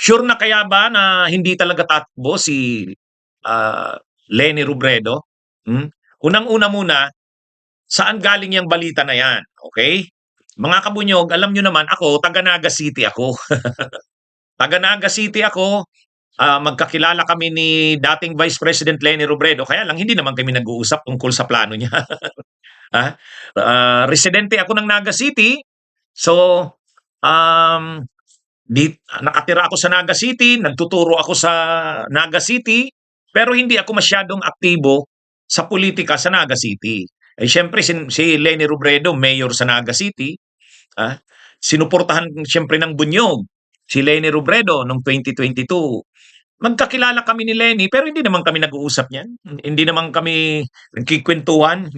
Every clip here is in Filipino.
Sure na kaya ba na hindi talaga tatakbo si ah, Leni Robredo? Hmm? Unang-una muna, saan galing yung balita na yan? Okay? Mga kabunyog, alam nyo naman ako, taga Naga City ako. Taga Naga City ako, magkakilala kami ni dating Vice President Leni Robredo, kaya lang hindi naman kami nag-uusap tungkol sa plano niya. Ah, residente ako ng Naga City, so um, nakatira ako sa Naga City, nagtuturo ako sa Naga City, pero hindi ako masyadong aktibo sa politika sa Naga City. Eh siyempre si Leni Robredo, mayor sa Naga City, ah, sinuportahan siyempre ng Bunyog si Leni Robredo noong 2022. Magkakilala kami ni Leni pero hindi naman kami nag-uusap niyan. Hindi naman kami nagkikwentuhan.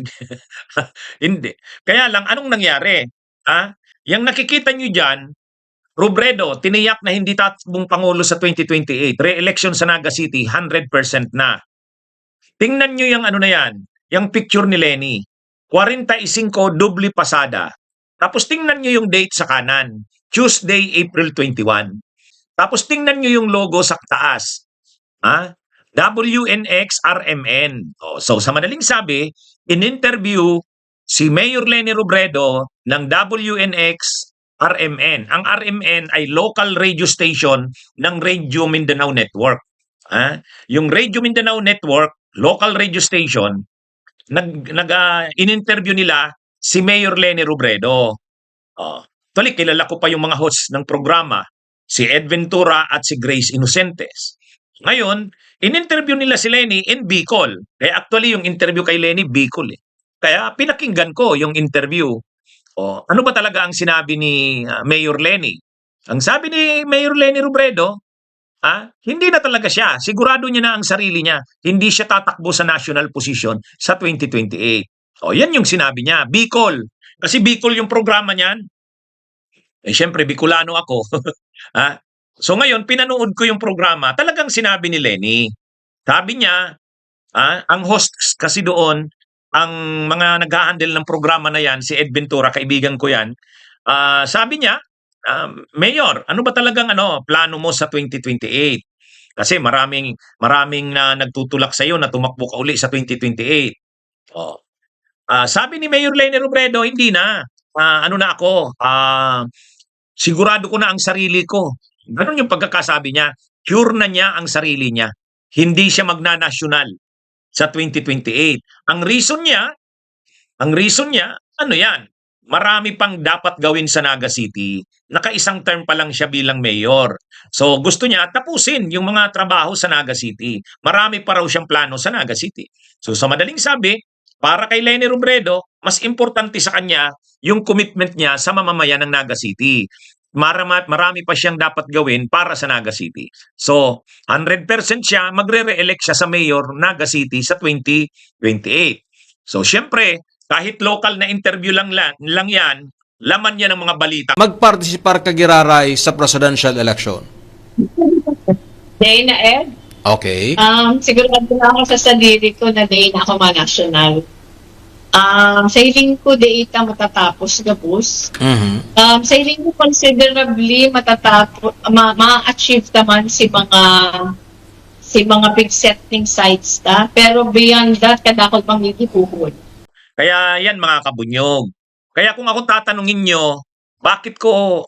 Hindi. Kaya lang anong nangyari? Yang nakikita niyo diyan, Robredo, tiniyak na hindi tatakbong Pangulo sa 2028. Re-election sa Naga City, 100% na. Tingnan nyo yung ano na yan, yung picture ni Leni. 45 doble pasada. Tapos tingnan nyo yung date sa kanan. Tuesday, April 21. Tapos tingnan nyo yung logo sa taas. WNX RMN. So sa madaling sabi, in-interview si Mayor Leni Robredo ng WNX RMN. Ang RMN ay local radio station ng Radio Mindanao Network. Yung Radio Mindanao Network, local radio station, in-interview nila si Mayor Leni Robredo. Tuloy, kilala ko pa yung mga hosts ng programa, si Ed Ventura at si Grace Inocentes. Ngayon, in-interview nila si Leni in Bicol. Actually, yung interview kay Leni, Bicol. Kaya pinakinggan ko yung interview. Ano ba talaga ang sinabi ni Mayor Leni? Ang sabi ni Mayor Leni Robredo, hindi na talaga siya. Sigurado niya na ang sarili niya. Hindi siya tatakbo sa national position sa 2028. Yan yung sinabi niya. Bicol. Kasi Bicol yung programa niyan. Siyempre, Bicolano ako. So ngayon, pinanood ko yung programa. Talagang sinabi ni Leni. Sabi niya, ang host kasi doon, ang mga nag-handle ng programa na yan, si Ed Ventura, kaibigan ko yan, sabi niya, Mayor, ano ba talagang plano mo sa 2028? Kasi maraming na nagtutulak sa iyo na tumakbo ka uli sa 2028. Sabi ni Mayor Leni Robredo, hindi na. Ano na ako, sigurado ko na ang sarili ko. Ganun yung pagkakasabi niya. Sure na niya ang sarili niya. Hindi siya magna-national sa 2028. Ang reason niya, ano yan? Marami pang dapat gawin sa Naga City. Nakaisang term pa lang siya bilang mayor. So gusto niya tapusin yung mga trabaho sa Naga City. Marami pa raw siyang plano sa Naga City. So sa madaling sabi, para kay Leni Robredo, mas importante sa kanya yung commitment niya sa mamamayan ng Naga City. Marami pa siyang dapat gawin para sa Naga City. So, 100% siya, magre-re-elect siya sa mayor Naga City sa 2028. So, syempre, kahit local na interview lang yan, laman yan ng mga balita. Magpartisipar ka giraray sa presidential election. Day na Ed. Okay. Sigurado na ako sa sarili ko na day na ako ma-national. Sa hiling ko, day ita matatapos gabos. Sa hiling ko, considerably matatapos, ma-achieve naman si mga big setting sites ta. Pero beyond that, kadakot pang ipuhod. Kaya yan mga kabunyog. Kaya kung ako tatanungin nyo, bakit ko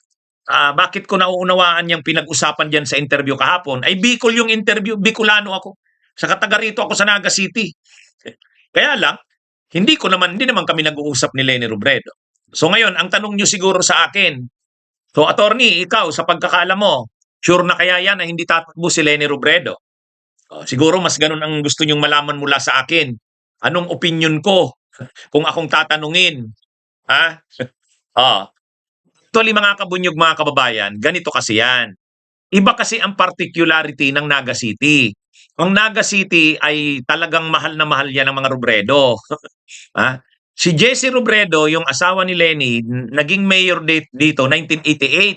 nauunawaan yung pinag-usapan diyan sa interview kahapon, ay Bicol yung interview, Bicolano ako. Sa taga rito ako sa Naga City. Kaya lang, hindi naman kami nag-uusap ni Leni Robredo. So ngayon, ang tanong nyo siguro sa akin, so attorney, ikaw, sa pagkakaalam mo, sure na kaya yan na hindi tatakbo si Leni Robredo? Siguro mas ganun ang gusto nyong malaman mula sa akin. Anong opinion ko kung akong tatanungin? Actually mga kabunyog, mga kababayan, ganito kasi yan. Iba kasi ang particularity ng Naga City. Ang Naga City ay talagang mahal na mahal yan ng mga Robredo. Si Jesse Robredo, yung asawa ni Leni, naging mayor dito 1988.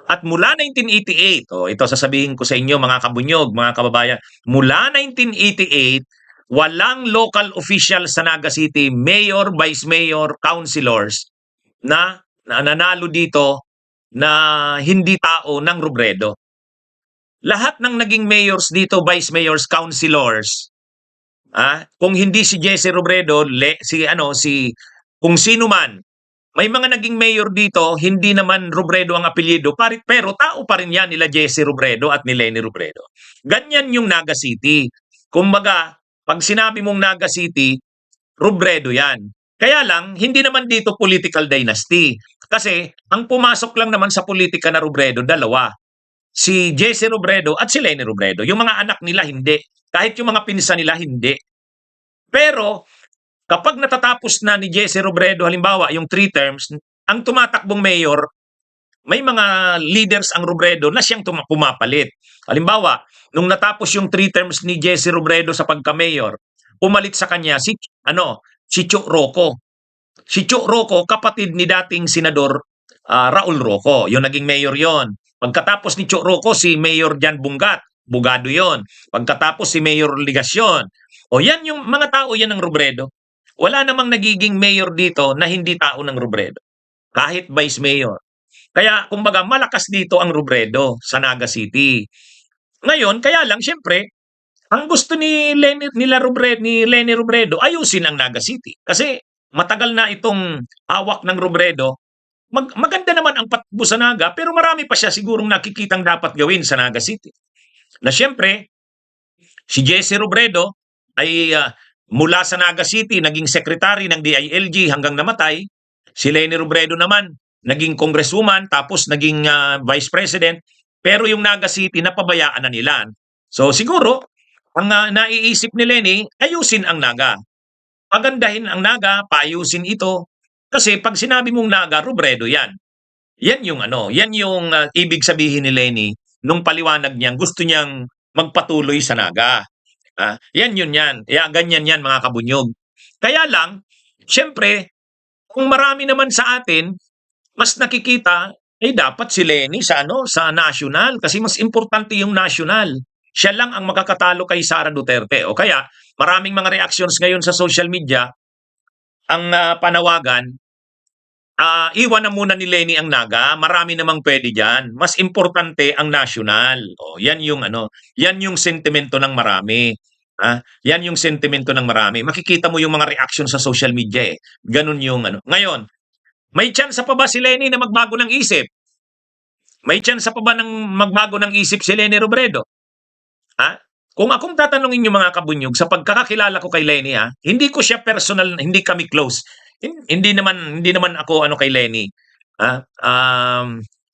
At mula 1988, ito sasabihin ko sa inyo mga kabunyog, mga kababayan, mula 1988, walang local official sa Naga City, mayor, vice mayor, councilors, na nanalo dito na hindi tao ng Robredo. lahat ng naging mayors dito, vice mayors, councilors, kung hindi si Jesse Robredo, si kung sino man, may mga naging mayor dito, hindi naman Robredo ang apelyido, pero tao pa rin yan nila Jesse Robredo at ni Leni Robredo. Ganyan yung Naga City. Kumbaga, pag sinabi mong Naga City, Robredo yan. Kaya lang, hindi naman dito political dynasty. Kasi, ang pumasok lang naman sa politika na Robredo, dalawa. Si Jesse Robredo at si Leni Robredo. Yung mga anak nila, hindi. Kahit yung mga pinsan nila, hindi. Pero, kapag natatapos na ni Jesse Robredo, halimbawa, yung 3 terms, ang tumatakbong mayor, may mga leaders ang Robredo na siyang pumapalit. Halimbawa, nung natapos yung 3 terms ni Jesse Robredo sa pagka-mayor, pumalit sa kanya si Chu Rocco. Si Chu Rocco, kapatid ni dating senador Raul Rocco. Yung naging mayor yon. Pagkatapos ni Chu Rocco, si Mayor Jan Bungat. Bugado yon. Pagkatapos si Mayor Ligacion. O yan yung mga tao yan ng Robredo. Wala namang nagiging mayor dito na hindi tao ng Robredo. Kahit vice mayor. Kaya, kumbaga, malakas dito ang Robredo sa Naga City. Ngayon, kaya lang, syempre, ang gusto ni Leni Robredo, ayusin ang Naga City. Kasi, matagal na itong hawak ng Robredo. Maganda naman ang patakbo sa Naga, pero marami pa siya sigurong nakikitang dapat gawin sa Naga City. Na syempre, si Jesse Robredo ay mula sa Naga City, naging secretary ng DILG hanggang namatay. Si Leni Robredo naman, naging congresswoman, tapos naging vice president. Pero yung Naga City, napabayaan na nila. So siguro, ang naiisip ni Leni, ayusin ang Naga. Pagandahin ang Naga, paayusin ito. Kasi pag sinabi mong Naga, Robredo yan. Yan yung ibig sabihin ni Leni nung paliwanag niyang gusto niyang magpatuloy sa Naga. Yan. Ganyan yan mga kabunyog. Kaya lang, syempre, kung marami naman sa atin, mas nakikita, dapat si Leni sa national. Kasi mas importante yung national. Siya lang ang makakatalo kay Sara Duterte. O kaya, maraming mga reactions ngayon sa social media, ang panawagan, iwan na muna ni Leni ang Naga, marami namang pwede diyan. Mas importante ang national. Yan yung sentimento ng marami. Yan yung sentimento ng marami. Makikita mo yung mga reaction sa social media eh. Ganun yung Ngayon, may chance pa ba si Leni na magbago ng isip? May chance pa ba ng magbago ng isip si Leni Robredo? Kung akong tatanungin yung mga kabunyog, sa pagkakakilala ko kay Leni, hindi ko siya personal, hindi kami close. Hindi naman ako kay Leni.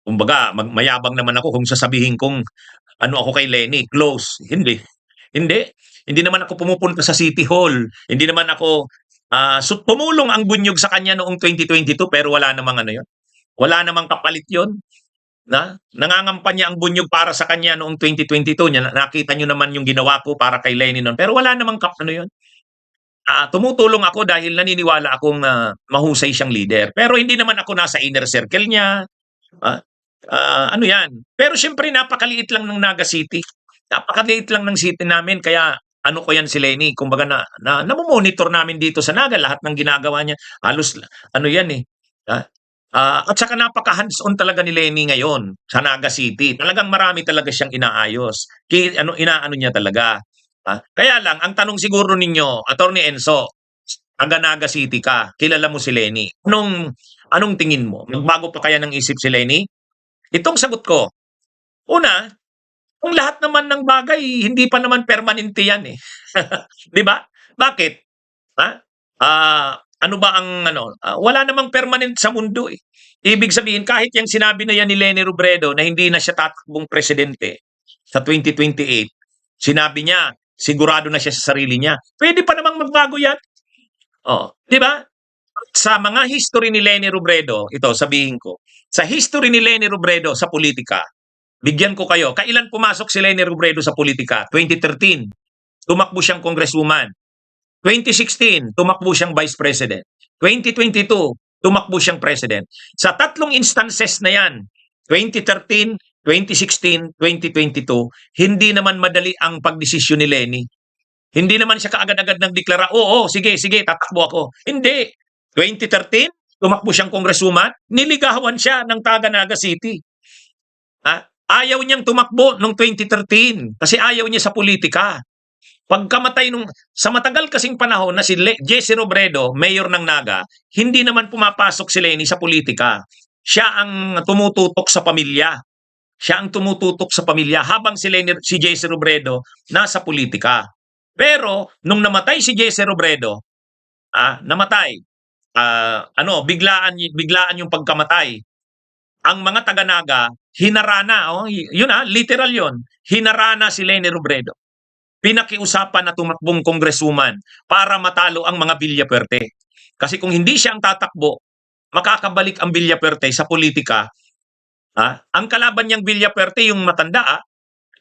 Kumbaga, mayabang naman ako kung sasabihin kong ako kay Leni, close. Hindi naman ako pumupunta sa City Hall. Hindi naman ako tumulong ang bunyog sa kanya noong 2022 pero wala namang yun. Wala namang kapalit yun. Nangangampanya ang bunyog para sa kanya noong 2022. Nakita nyo naman yung ginawa ko para kay Leni noon. Pero wala namang yun. Tumutulong ako dahil naniniwala akong mahusay siyang leader. Pero hindi naman ako nasa inner circle niya. Yan. Pero syempre napakaliit lang ng Naga City. Napakaliit lang ng city namin. Kaya ko yan si Leni. Kumbaga namomonitor namin dito sa Naga. Lahat ng ginagawa niya. Halos yan eh. At saka napaka-hands-on talaga ni Leni ngayon sa Naga City. Talagang marami talaga siyang inaayos. Inaano niya talaga. Kaya lang, ang tanong siguro ninyo, Attorney Enzo, taga Naga City ka, kilala mo si Leni. Anong tingin mo? Magbago pa kaya ng isip si Leni? Itong sagot ko, una, kung lahat naman ng bagay, hindi pa naman permanente yan eh. Di ba? Bakit? Wala namang permanent sa mundo eh. Ibig sabihin, kahit yung sinabi na yan ni Leni Robredo na hindi na siya tatakbong presidente sa 2028, sinabi niya, sigurado na siya sa sarili niya. Pwede pa namang magbago yan. Di ba? Sa mga history ni Leni Robredo, ito sabihin ko, sa history ni Leni Robredo sa politika, bigyan ko kayo, kailan pumasok si Leni Robredo sa politika? 2013, tumakbo siyang congresswoman. 2016, tumakbo siyang vice president. 2022, tumakbo siyang president. Sa tatlong instances na yan, 2013, 2016, 2022, hindi naman madali ang pagdesisyon ni Leni. Hindi naman siya kaagad-agad nang deklara, sige, tatakbo ako. Hindi. 2013, tumakbo siyang congresswoman, niligawan siya ng taga Naga City. Ayaw niyang tumakbo noong 2013 kasi ayaw niya sa politika. Pagkamatay sa matagal kasing panahon na si Jesse Robredo, mayor ng Naga, hindi naman pumapasok si Leni sa politika. Siya ang tumututok sa pamilya. Siya ang tumututok sa pamilya habang si Jesse Robredo nasa politika. Pero nung namatay si Jesse Robredo, namatay. Biglaan yung pagkamatay. Ang mga taga-Naga, hinarana, literal yon. Hinarana si Leni Robredo. Pinakiusapan na tumakbong congresswoman para matalo ang mga Villapuerte. Kasi kung hindi siya ang tatakbo, makakabalik ang Villapuerte sa politika. Ang kalaban niyang Villapuerte, yung matanda,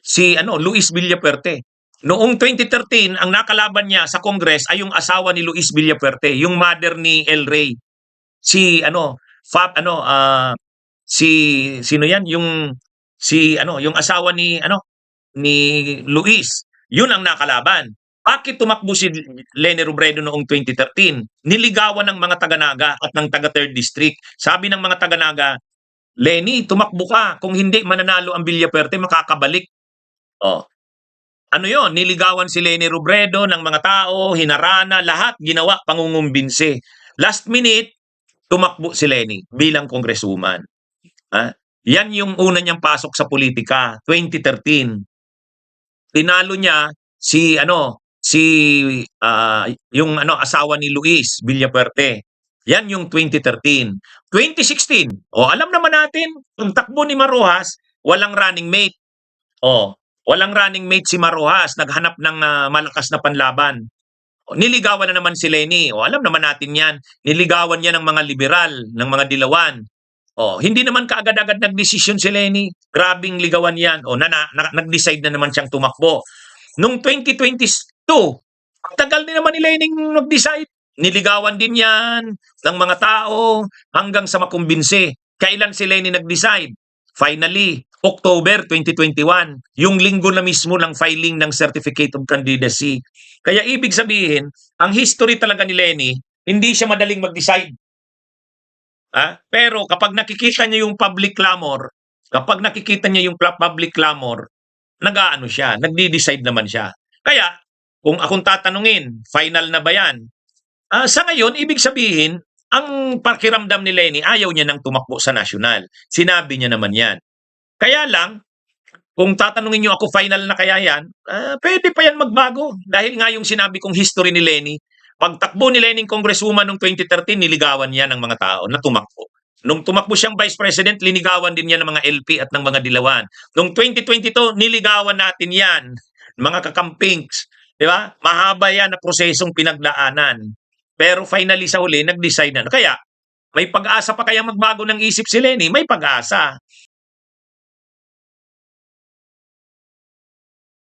si Luis Villapuerte. Noong 2013, ang nakalaban niya sa Congress ay yung asawa ni Luis Villapuerte, yung mother ni El Rey. Sino yan? Yung asawa ni Luis. Yun ang nakalaban. Bakit tumakbo si Leni Robredo noong 2013? Niligawan ng mga taga-Naga at ng taga 3rd District. Sabi ng mga taga-Naga, Leni, tumakbo ka. Kung hindi, mananalo ang Villapuerte, makakabalik. Niligawan si Leni Robredo ng mga tao, hinarana, lahat ginawa, pangungumbinse. Last minute, tumakbo si Leni bilang congresswoman. Yan yung una niyang pasok sa politika, 2013. Tinalo niya yung asawa ni Luis Villapuerte. Yan yung 2013. 2016, alam naman natin, ang takbo ni Marojas, walang running mate. Walang running mate si Marojas, naghanap ng malakas na panlaban. Niligawan na naman si Leni. Alam naman natin yan. Niligawan niya ng mga liberal, ng mga dilawan. Hindi naman kaagad-agad nagdesisyon si Leni. Grabing ligawan yan. Nag-decide na naman siyang tumakbo. Noong 2022, tagal din naman ni Leni nag-decide. Niligawan din yan ng mga tao hanggang sa makumbinse. Kailan si Leni nag-decide? Finally, October 2021, yung linggo na mismo ng filing ng Certificate of Candidacy. Kaya ibig sabihin, ang history talaga ni Leni, hindi siya madaling mag-decide. Pero kapag nakikita niya yung public clamor, nagdi-decide naman siya. Kaya, kung akong tatanungin, final na ba yan? Sa ngayon, ibig sabihin, ang pakiramdam ni Leni, ayaw niya nang tumakbo sa nasyonal. Sinabi niya naman yan. Kaya lang, kung tatanungin niyo ako, final na kaya yan, pwede pa yan magbago. Dahil nga yung sinabi kong history ni Leni, pagtakbo ni Leni congresswoman noong 2013, niligawan niya ng mga tao na tumakbo. Nung tumakbo siyang vice president, linigawan din niya ng mga LP at ng mga dilawan. Noong 2022, niligawan natin yan, mga kakampings. Di ba? Mahaba yan na prosesong pinagdaanan. Pero finally sa huli, nag-decide na. Kaya, may pag-asa pa kaya magbago ng isip si Leni? May pag-asa.